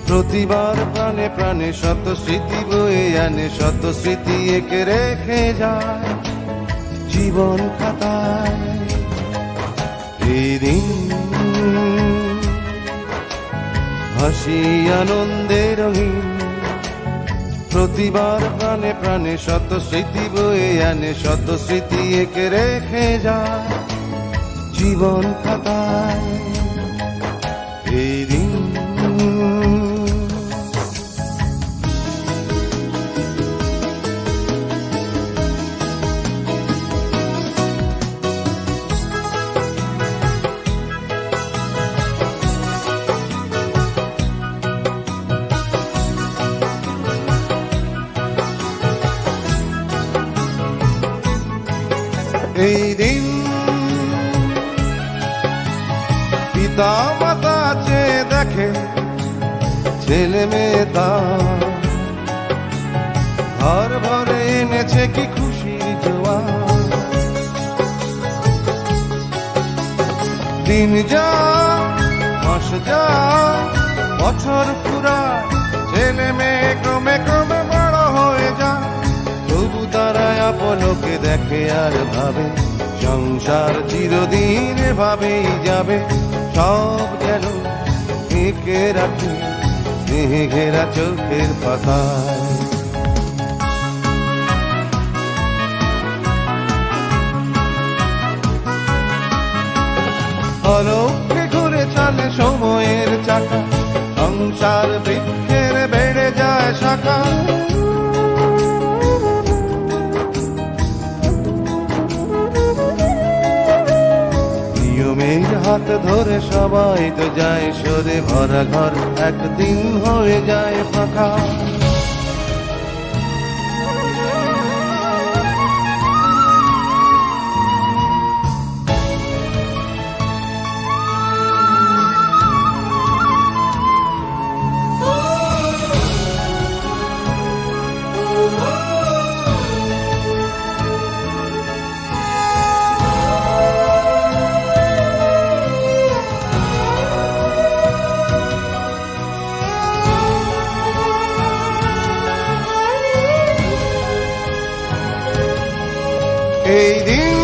প্রতিবার প্রাণে প্রাণে শত স্মৃতি বয়ে আনে, শত স্মৃতি একে রেখে যায় জীবন খাতায়। এই দিন হাসি আনন্দে রঙিন, প্রতিবার প্রাণে প্রাণে শত স্মৃতি বয়ে আনে, শত স্মৃতি একে রেখে যায় জীবন খাতায়। এই দিন এই দিন পিতা মাতা চেয়ে দেখে ছেলে মেয়ে তার, ঘর ভরে এনেছে কি খুশির জোয়ার। দিন যা মাস যা বছর পুরা, ছেলে মেয়ে ক্রমে ক্রমে বড় হয়ে যায়, তবু তারা আপনকে দেখে আর ভাবে সংসার চিরদিন ভাবেই যাবে। সব যেন এঁকে রাখে স্নেহে ঘেরা চোখের পাতায়। অলক্ষে ঘুরে চলে সময়ের চাকা, সংসার বৃক্ষের বেড়ে যায় শাখা। নিয়মের হাত ধরে সবাই তো যায় সরে, ভরা ঘর একদিন হয়ে যায় ফাঁকা। এই দিন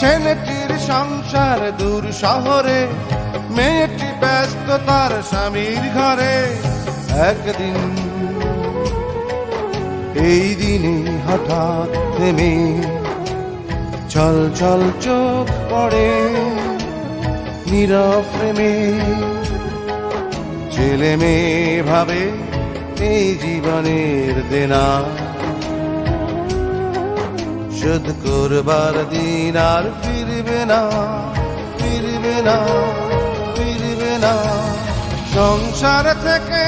ছেলেটির সংসার দূর শহরে, মেয়েটি ব্যস্ত তার স্বামীর ঘরে। একদিন এই দিনে হঠাৎ থেমে ছল ছল চোখ পড়ে নীরব প্রেমে। ছেলে মেয়ে ভাবে এই জীবনের দেনা শোধ করবার দিন আর ফিরবে না, ফিরবে না, ফিরবে না। সংসার থেকে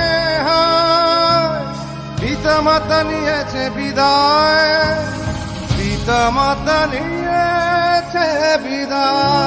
পিতা মাতা নিয়েছে বিদায়, পিতা মাতা নিয়েছে বিদায়।